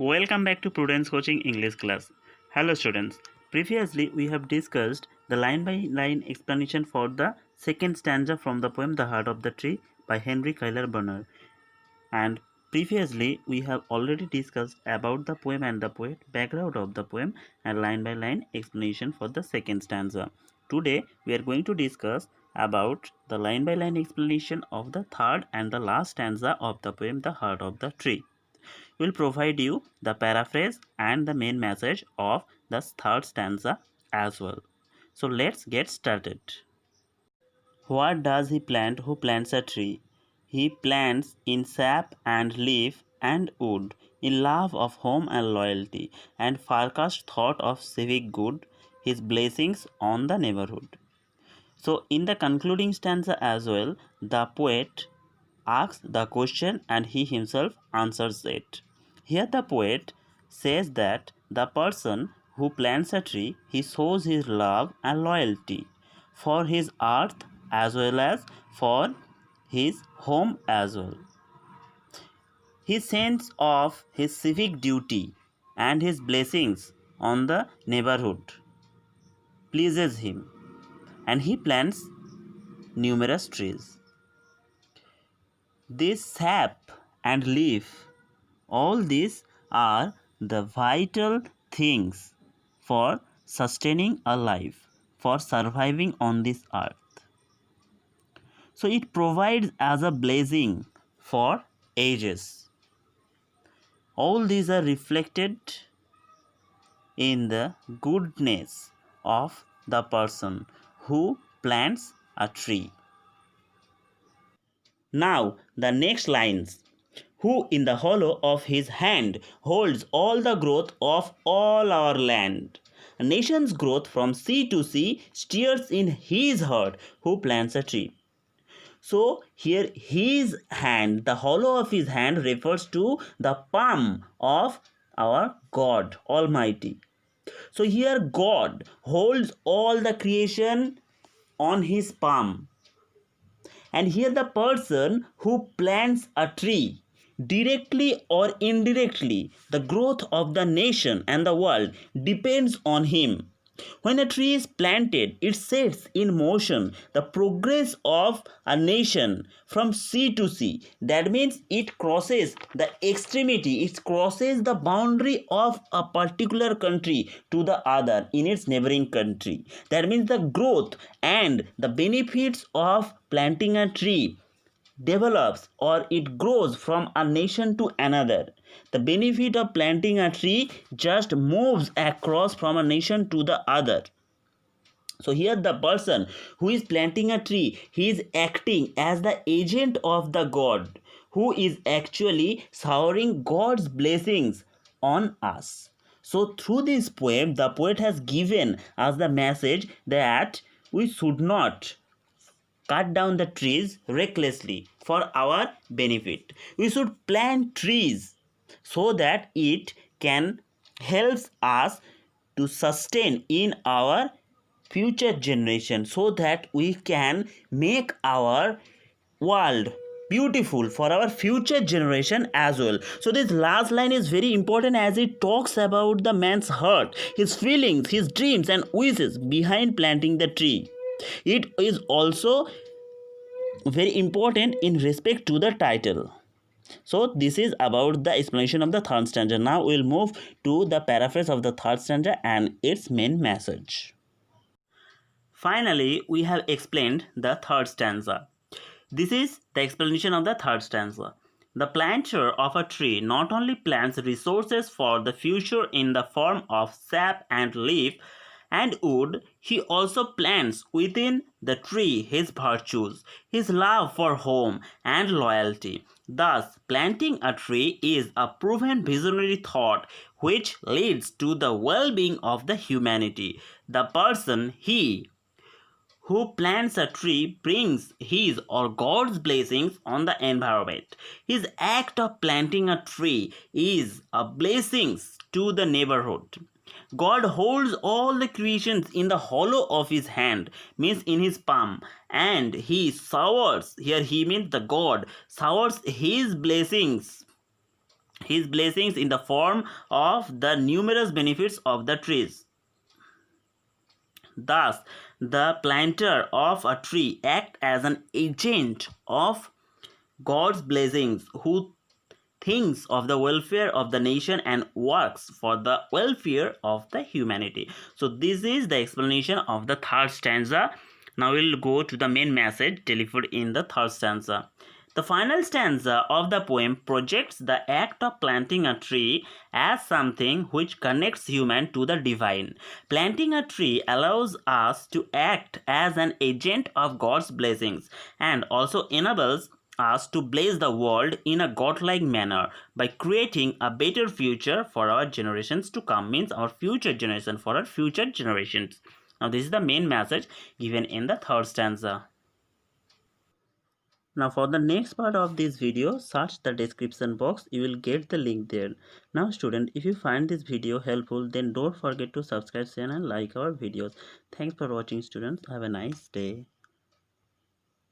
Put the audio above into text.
Welcome back to Prudence Coaching English class. Hello students. Previously we have discussed the line by line explanation for the second stanza from the poem The Heart of the Tree by Henry Kyler Bonner. And previously we have already discussed about the poem and the poet, background of the poem and line by line explanation for the second stanza. Today we are going to discuss about the line by line explanation of the third and the last stanza of the poem The Heart of the Tree. Will provide you the paraphrase and the main message of the third stanza as well. So let's get started. What does he plant who plants a tree? He plants in sap and leaf and wood, in love of home and loyalty, and forecast thought of civic good, his blessings on the neighborhood. So in the concluding stanza as well, the poet asks the question and he himself answers it. Here the poet says that the person who plants a tree, he shows his love and loyalty for his earth as well as for his home as well. His sense of his civic duty and his blessings on the neighborhood pleases him, and he plants numerous trees. This sap and leaf, all these are the vital things for sustaining a life, for surviving on this earth. So it provides as a blessing for ages. All these are reflected in the goodness of the person who plants a tree. Now the next lines. Who in the hollow of his hand holds all the growth of all our land. A nation's growth from sea to sea steers in his heart who plants a tree. So here his hand, the hollow of his hand refers to the palm of our God Almighty. So here God holds all the creation on his palm. And here the person who plants a tree, directly or indirectly, the growth of the nation and the world depends on him. When a tree is planted, it sets in motion the progress of a nation from sea to sea. That means it crosses the extremity, it crosses the boundary of a particular country to the other in its neighboring country. That means the growth and the benefits of planting a tree develops or it grows from a nation to another. The benefit of planting a tree just moves across from a nation to the other. So here the person who is planting a tree, he is acting as the agent of the God who is actually showering God's blessings on us. So through this poem, the poet has given us the message that we should not cut down the trees recklessly for our benefit. We should plant trees so that it can help us to sustain in our future generation, so that we can make our world beautiful for our future generation as well. So this last line is very important as it talks about the man's heart, his feelings, his dreams and wishes behind planting the tree. It is also very important in respect to the title. So this is about the explanation of the third stanza. Now we'll move to the paraphrase of the third stanza and its main message. Finally, we have explained the third stanza. This is the explanation of the third stanza. The planter of a tree not only plants resources for the future in the form of sap and leaf and wood, he also plants within the tree his virtues, his love for home and loyalty. Thus, planting a tree is a proven visionary thought which leads to the well-being of the humanity. The person, he who plants a tree brings his or God's blessings on the environment. His act of planting a tree is a blessing to the neighborhood. God holds all the creations in the hollow of his hand, means in his palm, and he showers, here he means the God, showers his blessings his blessings in the form of the numerous benefits of the trees. Thus, the planter of a tree acts as an agent of God's blessings who thinks of the welfare of the nation and works for the welfare of the humanity. So this is the explanation of the third stanza. Now we'll go to the main message delivered in the third stanza. The final stanza of the poem projects the act of planting a tree as something which connects human to the divine. Planting a tree allows us to act as an agent of God's blessings and also enables us to bless the world in a godlike manner by creating a better future for our generations to come, means our future generation, for our future generations. Now this is the main message given in the third stanza. Now for the next part of this video, search the description box, you will get the link there. Now student, if you find this video helpful, then don't forget to subscribe, share and like our videos. Thanks for watching students. Have a nice day.